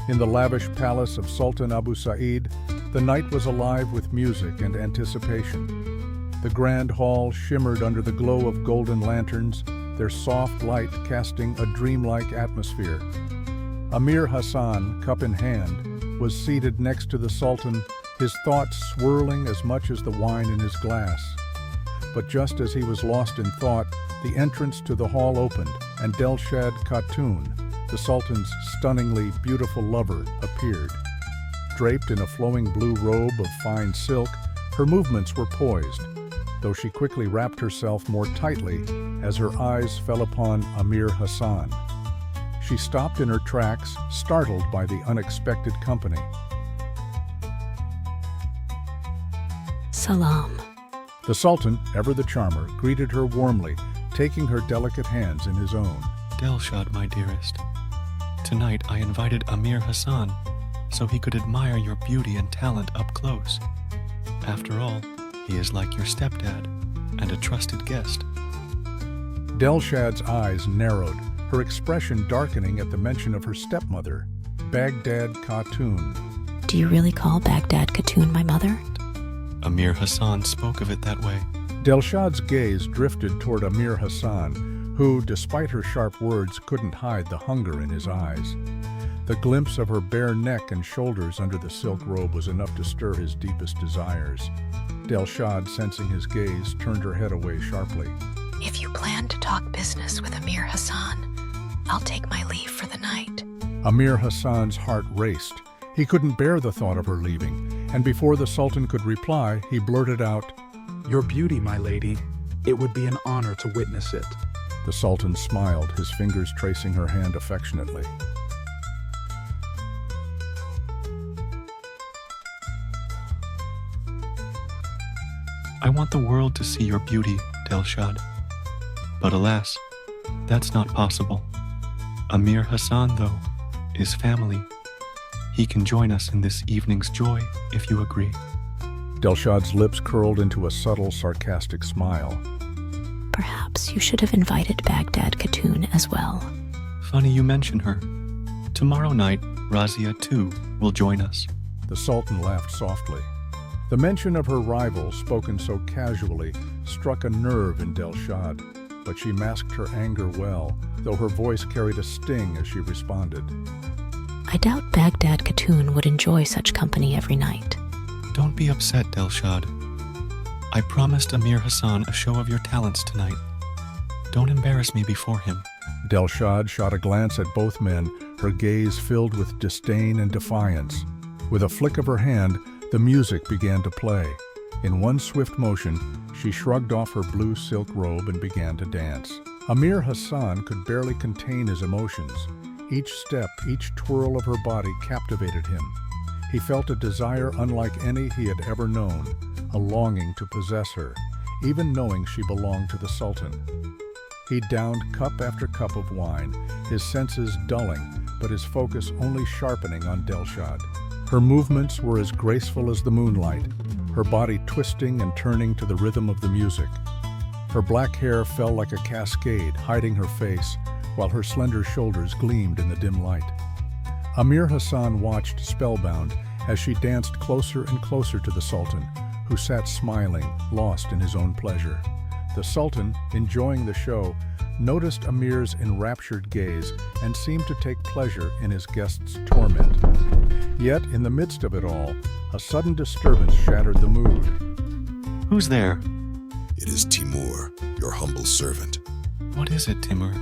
In the lavish palace of Sultan Abu Saeed, the night was alive with music and anticipation. The grand hall shimmered under the glow of golden lanterns, their soft light casting a dreamlike atmosphere. Amir Hassan, cup in hand, was seated next to the Sultan, his thoughts swirling as much as the wine in his glass. But just as he was lost in thought, the entrance to the hall opened, and Delshad Khatoon, the Sultan's stunningly beautiful lover, appeared. Draped in a flowing blue robe of fine silk, her movements were poised, though she quickly wrapped herself more tightly as her eyes fell upon Amir Hassan. She stopped in her tracks, startled by the unexpected company. Salam. The Sultan, ever the charmer, greeted her warmly, taking her delicate hands in his own. Delshad, my dearest, tonight I invited Amir Hassan so he could admire your beauty and talent up close. After all, he is like your stepdad and a trusted guest. Delshad's eyes narrowed, her expression darkening at the mention of her stepmother, Baghdad Khatoon. Do you really call Baghdad Khatoon my mother? Amir Hassan spoke of it that way. Delshad's gaze drifted toward Amir Hassan, who, despite her sharp words, couldn't hide the hunger in his eyes. The glimpse of her bare neck and shoulders under the silk robe was enough to stir his deepest desires. Delshad, sensing his gaze, turned her head away sharply. If you plan to talk business with Amir Hassan, I'll take my leave for the night. Amir Hassan's heart raced. He couldn't bear the thought of her leaving, and before the Sultan could reply, he blurted out, "Your beauty, my lady. It would be an honor to witness it." The Sultan smiled, his fingers tracing her hand affectionately. I want the world to see your beauty, Delshad. But alas, that's not possible. Amir Hassan, though, is family. He can join us in this evening's joy, if you agree. Delshad's lips curled into a subtle, sarcastic smile. Perhaps you should have invited Baghdad Khatoon as well. Funny you mention her. Tomorrow night, Razia, too, will join us. The Sultan laughed softly. The mention of her rival, spoken so casually, struck a nerve in Delshad, but she masked her anger well, though her voice carried a sting as she responded. I doubt Baghdad Khatoon would enjoy such company every night. Don't be upset, Delshad. I promised Amir Hassan a show of your talents tonight. Don't embarrass me before him. Delshad shot a glance at both men, her gaze filled with disdain and defiance. With a flick of her hand, the music began to play. In one swift motion, she shrugged off her blue silk robe and began to dance. Amir Hassan could barely contain his emotions. Each step, each twirl of her body captivated him. He felt a desire unlike any he had ever known, a longing to possess her, even knowing she belonged to the Sultan. He downed cup after cup of wine, his senses dulling, but his focus only sharpening on Delshad. Her movements were as graceful as the moonlight, her body twisting and turning to the rhythm of the music. Her black hair fell like a cascade, hiding her face, while her slender shoulders gleamed in the dim light. Amir Hassan watched spellbound as she danced closer and closer to the Sultan, who sat smiling, lost in his own pleasure. The Sultan, enjoying the show, noticed Amir's enraptured gaze and seemed to take pleasure in his guest's torment. Yet, in the midst of it all, a sudden disturbance shattered the mood. Who's there? It is Timur, your humble servant. What is it, Timur?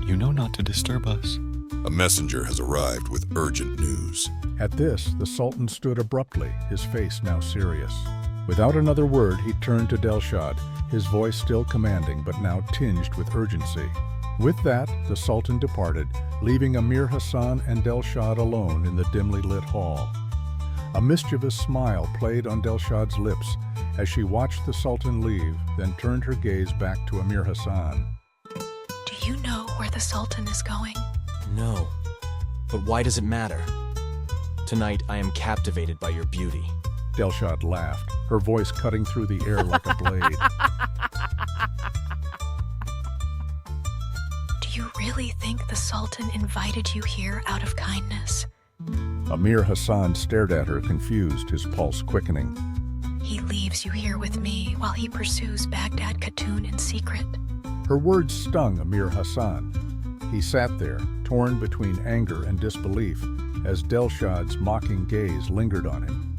You know not to disturb us. A messenger has arrived with urgent news. At this, the Sultan stood abruptly, his face now serious. Without another word, he turned to Delshad, his voice still commanding but now tinged with urgency. With that, the Sultan departed, leaving Amir Hassan and Delshad alone in the dimly lit hall. A mischievous smile played on Delshad's lips as she watched the Sultan leave, then turned her gaze back to Amir Hassan. Do you know where the Sultan is going? No, but why does it matter? Tonight I am captivated by your beauty. Delshad laughed, her voice cutting through the air like a blade. Do you really think the Sultan invited you here out of kindness? Amir Hassan stared at her, confused, his pulse quickening. He leaves you here with me while he pursues Baghdad Khatoon in secret. Her words stung Amir Hassan. He sat there, torn between anger and disbelief, as Delshad's mocking gaze lingered on him.